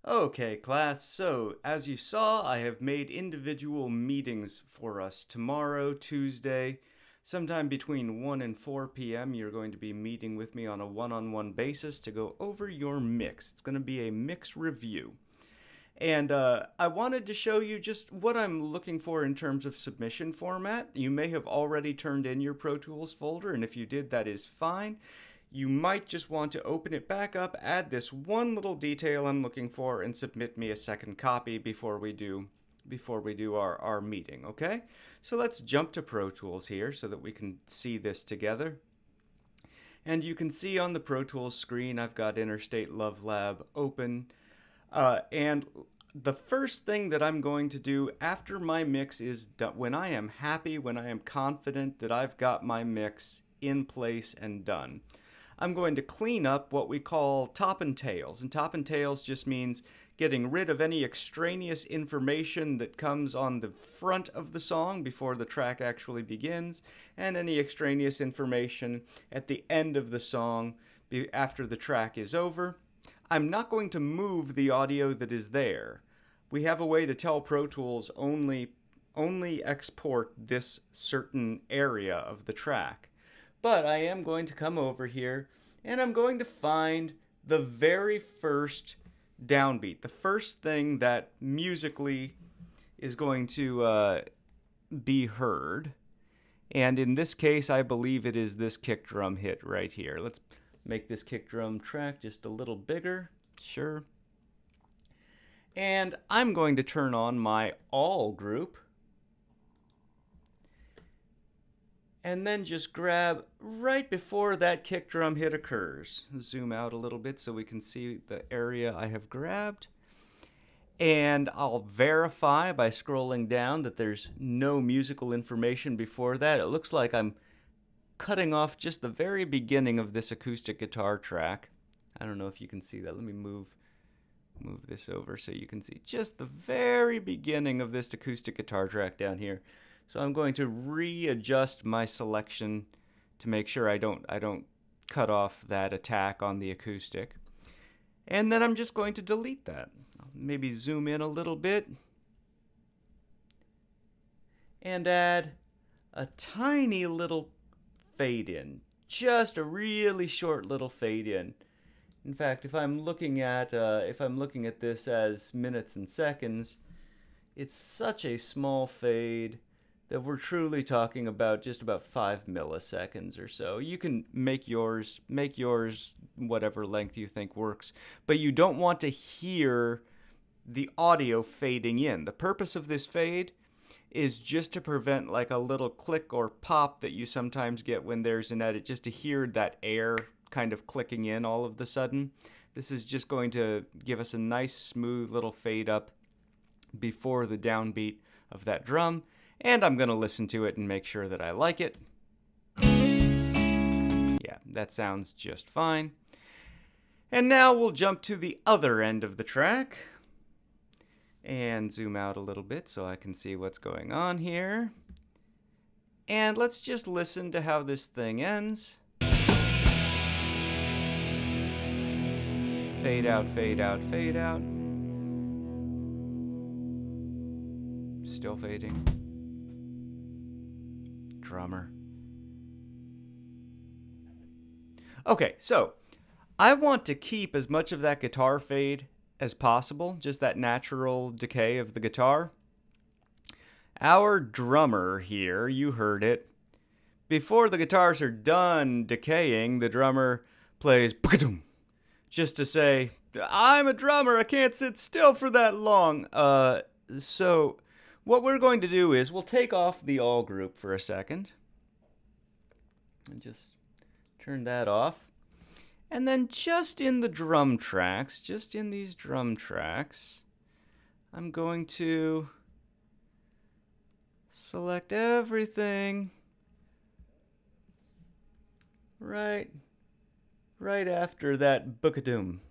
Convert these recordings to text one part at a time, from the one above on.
Okay, class, so as you saw, I have made individual meetings for us tomorrow, Tuesday, sometime between 1 and 4 p.m. You're going to be meeting with me on a one-on-one basis to go over your mix. It's going to be a mix review. And I wanted to show you just what I'm looking for in terms of submission format. You may have already turned in your Pro Tools folder, and if you did, that is fine. You might just want to open it back up, add this one little detail I'm looking for, and submit me a second copy before we do our meeting, okay? So let's jump to Pro Tools here so that we can see this together. And you can see on the Pro Tools screen I've got Interstate Love Lab open. And the first thing that I'm going to do after my mix is done, when I am happy, when I am confident that I've got my mix in place and done, I'm going to clean up what we call top and tails. And top and tails just means getting rid of any extraneous information that comes on the front of the song before the track actually begins, and any extraneous information at the end of the song after the track is over. I'm not going to move the audio that is there. We have a way to tell Pro Tools only export this certain area of the track. But I am going to come over here and I'm going to find the very first downbeat, the first thing that musically is going to be heard. And in this case, I believe it is this kick drum hit right here. Let's make this kick drum track just a little bigger, sure. And I'm going to turn on my all group. And then just grab right before that kick drum hit occurs. Zoom out a little bit so we can see the area I have grabbed. And I'll verify by scrolling down that there's no musical information before that. It looks like I'm cutting off just the very beginning of this acoustic guitar track. I don't know if you can see that. Let me move this over so you can see just the very beginning of this acoustic guitar track down here. So I'm going to readjust my selection to make sure I don't cut off that attack on the acoustic. And then I'm just going to delete that. I'll maybe zoom in a little bit and add a tiny little fade in, just a really short little fade in. In fact, if I'm looking at this as minutes and seconds, it's such a small fade that we're truly talking about just about 5 milliseconds or so. You can make yours whatever length you think works, but you don't want to hear the audio fading in. The purpose of this fade is just to prevent like a little click or pop that you sometimes get when there's an edit, just to hear that air kind of clicking in all of the sudden. This is just going to give us a nice smooth little fade up before the downbeat of that drum, and I'm going to listen to it and make sure that I like it. Yeah, that sounds just fine. And now we'll jump to the other end of the track and zoom out a little bit so I can see what's going on here. And let's just listen to how this thing ends. Fade out, fade out, fade out. Still fading. Drummer. Okay, so I want to keep as much of that guitar fade as possible, just that natural decay of the guitar. Our drummer here, you heard it. Before the guitars are done decaying, the drummer plays "Boom," just to say, I'm a drummer, I can't sit still for that long. So what we're going to do is we'll take off the all group for a second and just turn that off. And then just in the drum tracks, just in these drum tracks, I'm going to select everything right after that book-a-doom.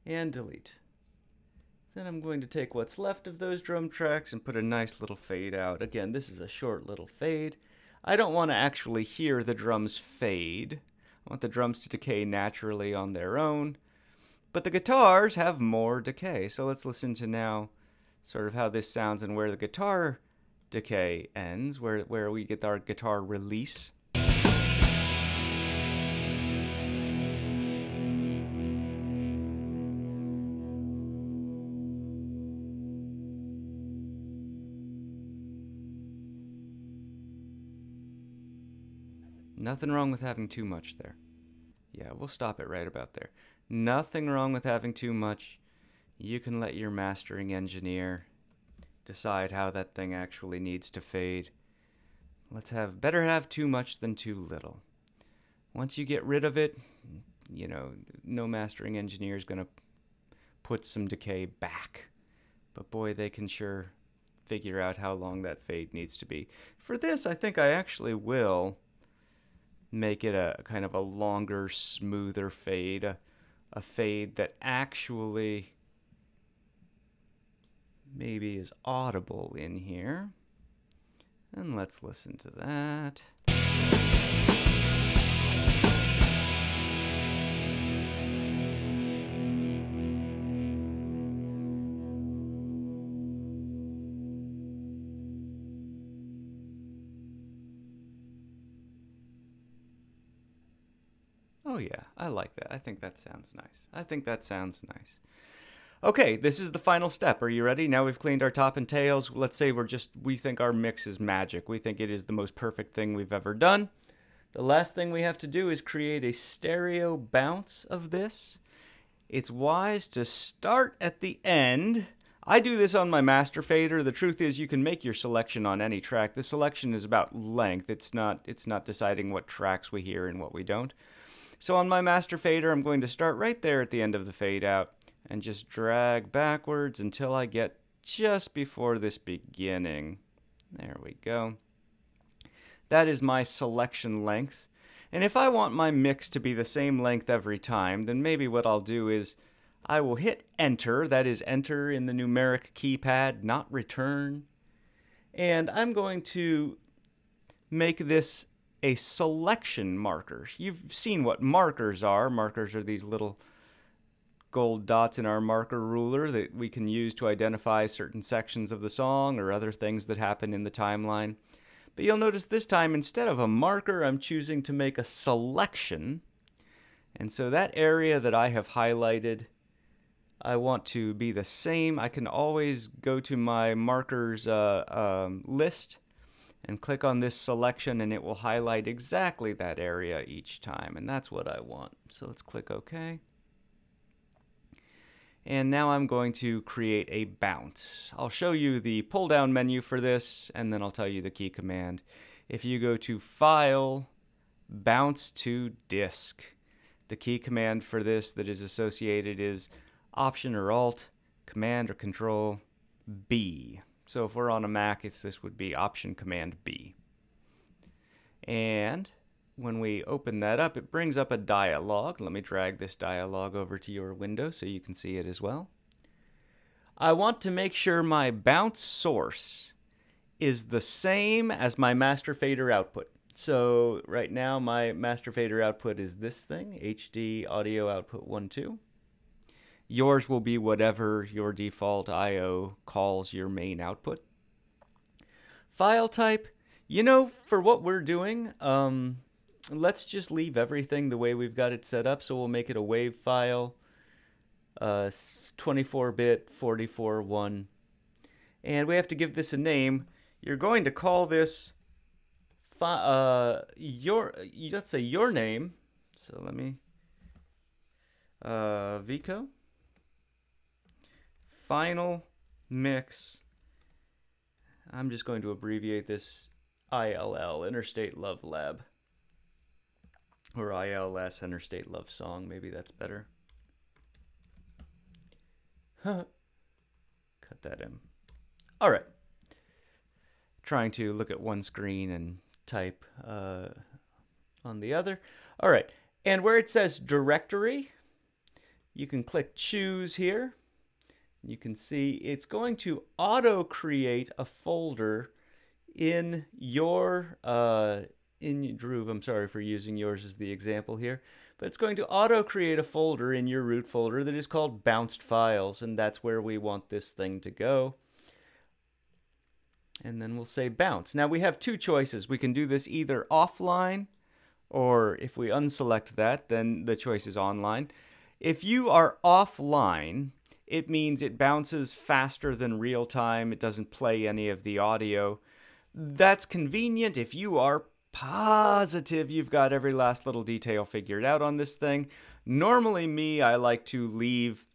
And delete. Then I'm going to take what's left of those drum tracks and put a nice little fade out. Again, this is a short little fade. I don't want to actually hear the drums fade. I want the drums to decay naturally on their own. but the guitars have more decay. So let's listen to now sort of how this sounds and where the guitar decay ends, where we get our guitar release. Nothing wrong with having too much there. Yeah, we'll stop it right about there. Nothing wrong with having too much. You can let your mastering engineer decide how that thing actually needs to fade. Better have too much than too little. Once you get rid of it, you know, no mastering engineer is going to put some decay back. But boy, they can sure figure out how long that fade needs to be. For this, I think I actually will make it a kind of a longer, smoother fade, a fade that actually maybe is audible in here. And let's listen to that. Oh yeah, I like that. I think that sounds nice. Okay, this is the final step. Are you ready? Now we've cleaned our top and tails. Let's say we think our mix is magic. We think it is the most perfect thing we've ever done. The last thing we have to do is create a stereo bounce of this. It's wise to start at the end. I do this on my master fader. The truth is you can make your selection on any track. The selection is about length. It's not deciding what tracks we hear and what we don't. So on my master fader, I'm going to start right there at the end of the fade out and just drag backwards until I get just before this beginning. There we go. That is my selection length. And if I want my mix to be the same length every time, then maybe what I'll do is I will hit enter, that is enter in the numeric keypad, not return. And I'm going to make this a selection marker. You've seen what markers are. Markers are these little gold dots in our marker ruler that we can use to identify certain sections of the song or other things that happen in the timeline. But you'll notice this time, instead of a marker, I'm choosing to make a selection. And so that area that I have highlighted, I want to be the same. I can always go to my markers list and click on this selection, and it will highlight exactly that area each time, and that's what I want. So let's click OK. And now I'm going to create a bounce. I'll show you the pull-down menu for this, and then I'll tell you the key command. If you go to File, Bounce to Disk, the key command for this that is associated is Option or Alt, Command or Control, B. So if we're on a Mac, this would be Option Command B. And when we open that up, it brings up a dialog. Let me drag this dialog over to your window so you can see it as well. I want to make sure my bounce source is the same as my master fader output. So right now my master fader output is this thing, HD audio output 1, 2. Yours will be whatever your default I/O calls your main output. File type, you know, for what we're doing, let's just leave everything the way we've got it set up. So we'll make it a WAV file, 24-bit, 44.1. And we have to give this a name. You're going to call this let's say your name. So let me, Vico. Final mix. I'm just going to abbreviate this ILL, Interstate Love Lab. Or ILS, Interstate Love Song. Maybe that's better. Cut that in. All right. Trying to look at one screen and type on the other. All right. And where it says directory, you can click choose here. You can see it's going to auto-create a folder in your Groove. I'm sorry for using yours as the example here. but it's going to auto-create a folder in your root folder that is called bounced files, and that's where we want this thing to go. And then we'll say bounce. Now we have two choices. We can do this either offline, or if we unselect that, then the choice is online. If you are offline, it means it bounces faster than real time. It doesn't play any of the audio. That's convenient if you are positive you've got every last little detail figured out on this thing. Normally me, I like to leave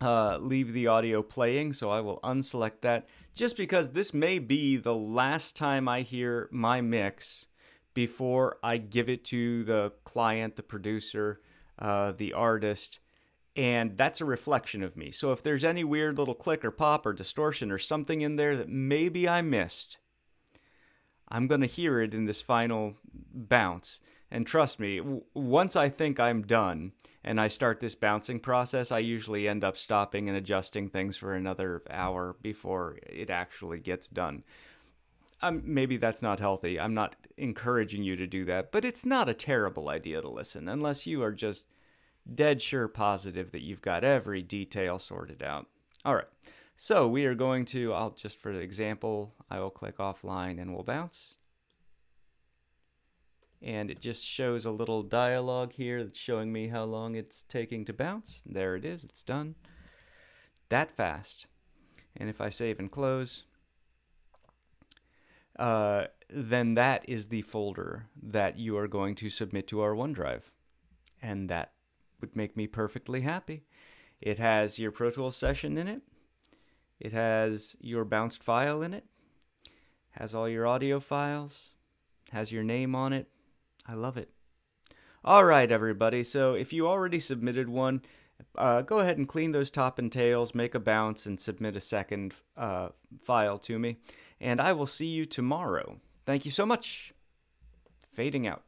the audio playing, so I will unselect that just because this may be the last time I hear my mix before I give it to the client, the producer, the artist, and that's a reflection of me. So if there's any weird little click or pop or distortion or something in there that maybe I missed, I'm going to hear it in this final bounce. And trust me, once I think I'm done and I start this bouncing process, I usually end up stopping and adjusting things for another hour before it actually gets done. Maybe that's not healthy. I'm not encouraging you to do that, but it's not a terrible idea to listen unless you are just dead sure positive that you've got every detail sorted out. All right. So we are going to, just for example, I will click offline and we'll bounce. And it just shows a little dialogue here that's showing me how long it's taking to bounce. There it is, it's done. That fast. And if I save and close, then that is the folder that you are going to submit to our OneDrive. And that would make me perfectly happy. It has your Pro Tools session in it. It has your bounced file in it, has all your audio files, has your name on it. I love it. All right, everybody. So if you already submitted one, go ahead and clean those top and tails, make a bounce, and submit a second file to me. And I will see you tomorrow. Thank you so much. Fading out.